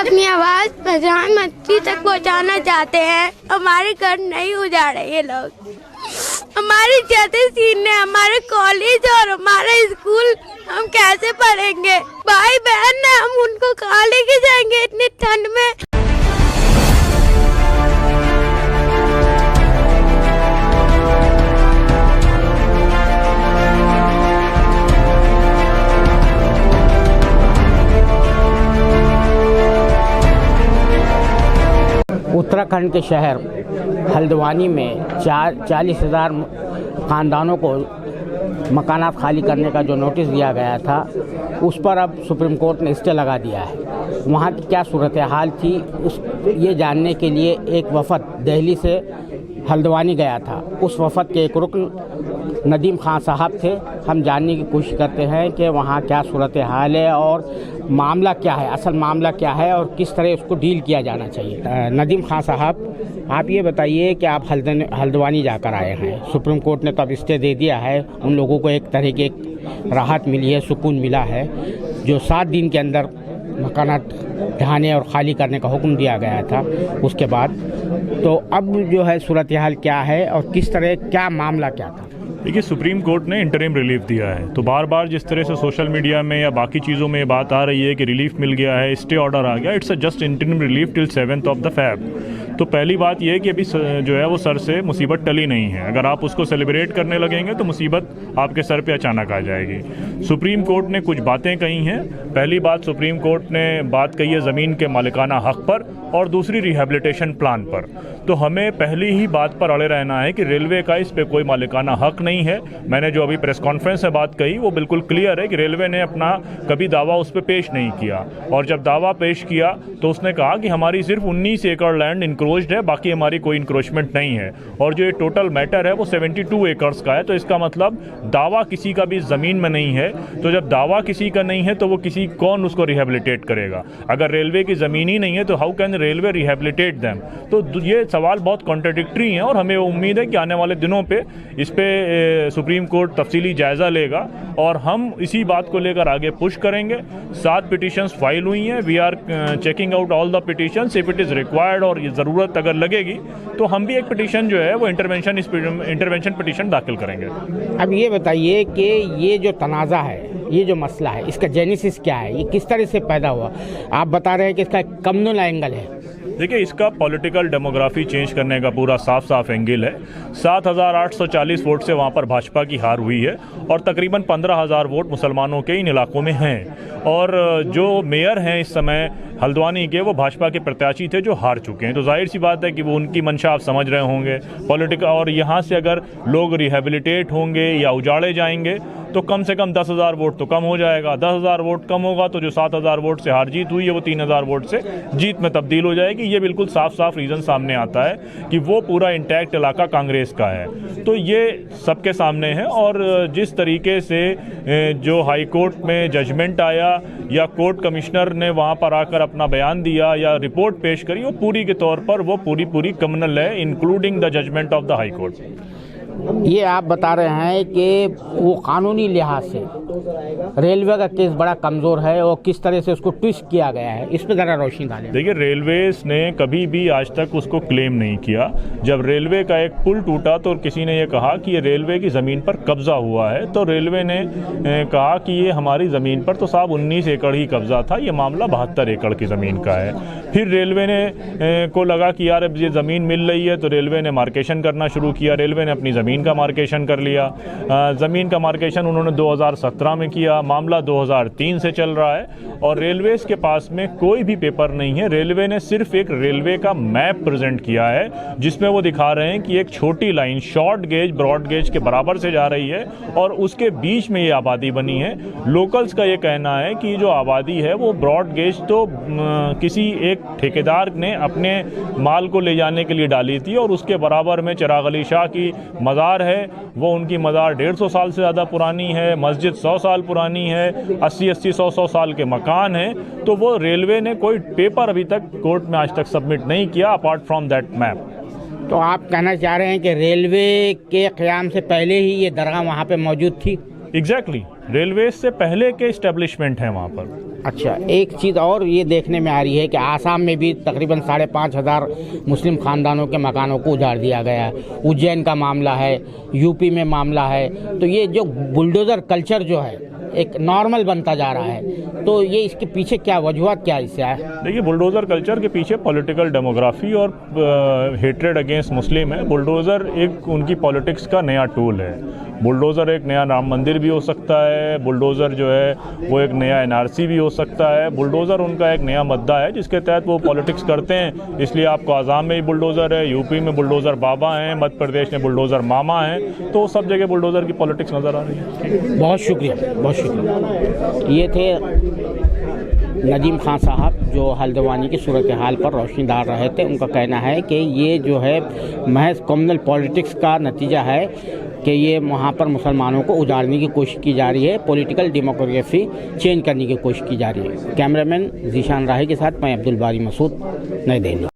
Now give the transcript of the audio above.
अपनी आवाज प्रधानमंत्री तक पहुंचाना चाहते हैं। हमारे घर नहीं उजाड़े ये लोग, हमारी जैसे सीन है, हमारे कॉलेज और हमारा स्कूल हम कैसे पढ़ेंगे? भाई बहन है, हम उनको कहाँ लेके जाएंगे इतनी ठंड में? उत्तराखंड के शहर हल्द्वानी में 40,000 ख़ानदानों को मकानात खाली करने का जो नोटिस दिया गया था, उस पर अब सुप्रीम कोर्ट ने स्टे लगा दिया है। वहाँ की क्या सूरत हाल थी ये जानने के लिए एक वफ़द दिल्ली से हल्द्वानी गया था। उस वफ़द के एक रुकन नदीम खान साहब थे। हम जानने की कोशिश करते हैं कि वहाँ क्या सूरत हाल है और मामला क्या है, असल मामला क्या है और किस तरह उसको डील किया जाना चाहिए। नदीम खान साहब, आप ये बताइए कि आप हल्द्वानी जाकर आए हैं। सुप्रीम कोर्ट ने तो अब स्टे दे दिया है, उन लोगों को एक तरह की राहत मिली है, सुकून मिला है। जो 7 दिन के अंदर मकानात ढहाने और ख़ाली करने का हुक्म दिया गया था, उसके बाद तो अब जो है सूरत हाल क्या है और किस तरह क्या मामला क्या था? देखिए, सुप्रीम कोर्ट ने इंटरिम रिलीफ दिया है, तो बार बार जिस तरह से सोशल मीडिया में या बाकी चीज़ों में बात आ रही है कि रिलीफ मिल गया है, स्टे ऑर्डर आ गया, it's a just interim relief till 7th of the Feb। तो पहली बात यह है कि अभी जो है वो सर से मुसीबत टली नहीं है। अगर आप उसको सेलिब्रेट करने लगेंगे तो मुसीबत आपके सर पे अचानक आ जाएगी। सुप्रीम कोर्ट ने कुछ बातें कही हैं। पहली बात, सुप्रीम कोर्ट ने बात कही है ज़मीन के मालिकाना हक़ पर और दूसरी रिहेबिलिटेशन प्लान पर। तो हमें पहली ही बात पर अड़े रहना है कि रेलवे का इस पे कोई मालिकाना हक़ नहीं है। मैंने जो अभी प्रेस कॉन्फ्रेंस में बात कही वो बिल्कुल क्लियर है कि रेलवे ने अपना कभी दावा उस पर पेश नहीं किया, और जब दावा पेश किया तो उसने कहा कि हमारी सिर्फ 19 एकड़ लैंड इंक्रोच्ड है, बाकी हमारी कोई इंक्रोचमेंट नहीं है, और जो ये टोटल मैटर है वो 72 एकड़ का है। तो इसका मतलब दावा किसी का भी ज़मीन में नहीं है। तो जब दावा किसी का नहीं है तो वो कौन उसको रिहेबिलिटेट करेगा? अगर रेलवे की ज़मीन ही नहीं है तो how can railway rehabilitate them? तो ये सवाल बहुत कॉन्ट्रडिक्टरी हैं, और हमें उम्मीद है कि आने वाले दिनों पे इस पे सुप्रीम कोर्ट तफसीली जायज़ा लेगा और हम इसी बात को लेकर आगे पुश करेंगे। 7 पिटिशंस फाइल हुई हैं। We are checking out all the petitions. If it is required और ये ज़रूरत अगर लगेगी तो हम भी एक पिटिशन जो है वो इंटरवेंशन पिटिशन दाखिल करेंगे। अब ये बताइए कि ये जो तनाज़ा है, ये जो मसला है, इसका जेनेसिस क्या है, ये किस तरह से पैदा हुआ? आप बता रहे हैं कि इसका कम्युनल एंगल है। देखिए, इसका पॉलिटिकल डेमोग्राफी चेंज करने का पूरा साफ साफ एंगल है। 7,840 वोट से वहाँ पर भाजपा की हार हुई है और तकरीबन 15,000 वोट मुसलमानों के इन इलाकों में हैं, और जो मेयर हैं इस समय हल्द्वानी के, वो भाजपा के प्रत्याशी थे जो हार चुके हैं। तो जाहिर सी बात है कि वो उनकी मंशा आप समझ रहे होंगे पॉलिटिकल, और यहाँ से अगर लोग रिहेबिलिटेट होंगे या उजाड़े जाएंगे तो कम से कम 10,000 वोट तो कम हो जाएगा। 10,000 वोट कम होगा तो जो 7,000 वोट से हार जीत हुई है वो 3,000 वोट से जीत में तब्दील हो जाएगी। ये बिल्कुल साफ साफ रीज़न सामने आता है कि वो पूरा इंटैक्ट इलाका कांग्रेस का है। तो ये सबके सामने है, और जिस तरीके से जो हाई कोर्ट में जजमेंट आया या कोर्ट कमिश्नर ने वहाँ पर आकर अपना बयान दिया या रिपोर्ट पेश करी, वो पूरी के तौर पर वो पूरी कम्युनल है, including the judgment of the high court. ये आप बता रहे हैं कि वो कानूनी लिहाज से रेलवे का केस बड़ा कमज़ोर है और किस तरह से उसको ट्विस्ट किया गया है, इस पर ज़रा रोशनी डालें। देखिए, रेलवेज ने कभी भी आज तक उसको क्लेम नहीं किया। जब रेलवे का एक पुल टूटा तो किसी ने ये कहा कि ये रेलवे की ज़मीन पर कब्जा हुआ है, तो रेलवे ने कहा कि ये हमारी ज़मीन पर तो साहब 19 एकड़ ही कब्जा था, ये मामला 72 एकड़ की ज़मीन का है। फिर रेलवे ने को लगा कि यार अब ये ज़मीन मिल रही है, तो रेलवे ने मार्केशन करना शुरू किया। रेलवे ने अपनी ज़मीन का मार्केशन कर लिया। ज़मीन का मार्केशन उन्होंने 2017 में किया। मामला 2003 से चल रहा है और रेलवेज़ के पास में कोई भी पेपर नहीं है। रेलवे ने सिर्फ एक रेलवे का मैप प्रेजेंट किया है जिसमें वो दिखा रहे हैं कि एक छोटी line short gauge broad gauge के बराबर से जा रही है और उसके बीच में ये आबादी बनी है। लोकल्स का ये कहना है कि जो आबादी है वो ब्रॉड गेज तो किसी एक ठेकेदार ने अपने माल को ले जाने के लिए डाली थी और उसके बराबर में चिराग अली शाह की मज़ार है, वो उनकी मज़ार 150 साल से ज़्यादा पुरानी है। मस्जिद 100 साल पुरानी है। 80-80 100 साल के मकान हैं। तो वो रेलवे ने कोई पेपर अभी तक कोर्ट में आज तक सबमिट नहीं किया अपार्ट फ्रॉम दैट मैप। तो आप कहना चाह रहे हैं कि रेलवे के क़याम से पहले ही ये दरगाह वहाँ पे मौजूद थी? एग्जैक्टली रेलवे से पहले के इस्टेब्लिशमेंट हैं वहाँ पर। अच्छा, एक चीज़ और ये देखने में आ रही है कि आसाम में भी तकरीबन 5,500 मुस्लिम ख़ानदानों के मकानों को उजाड़ दिया गया है। उज्जैन का मामला है, यूपी में मामला है। तो ये जो बुलडोज़र कल्चर जो है एक नॉर्मल बनता जा रहा है, तो ये इसके पीछे क्या वजूहत क्या इससे है? देखिए, बुलडोज़र कल्चर के पीछे पॉलिटिकल डेमोग्राफी और हेट्रेड अगेंस्ट मुस्लिम है। बुलडोज़र एक उनकी पॉलिटिक्स का नया टूल है। बुलडोज़र एक नया राम मंदिर भी हो सकता है, बुलडोज़र जो है वो एक नया एनआरसी भी हो सकता है। बुलडोज़र उनका एक नया मुद्दा है जिसके तहत वो पॉलिटिक्स करते हैं। इसलिए आपको आसाम में भी बुलडोज़र है, यूपी में बुलडोज़र बाबा हैं, मध्य प्रदेश में बुलडोज़र मामा हैं। तो सब जगह बुलडोज़र की पॉलिटिक्स नज़र आ रही है। बहुत शुक्रिया, बहुत शुक्रिया। ये थे नदीम खान साहब जो हल्द्वानी की सूरत हाल पर रोशनी डाल रहे थे। उनका कहना है कि ये जो है महज कम्युनल पॉलिटिक्स का नतीजा है कि ये वहाँ पर मुसलमानों को उजाड़ने की कोशिश की जा रही है, पॉलिटिकल डेमोक्रेसी चेंज करने की कोशिश की जा रही है। कैमरामैन जीशान राही के साथ मैं अब्दुल बारी मसूद, नई दिल्ली।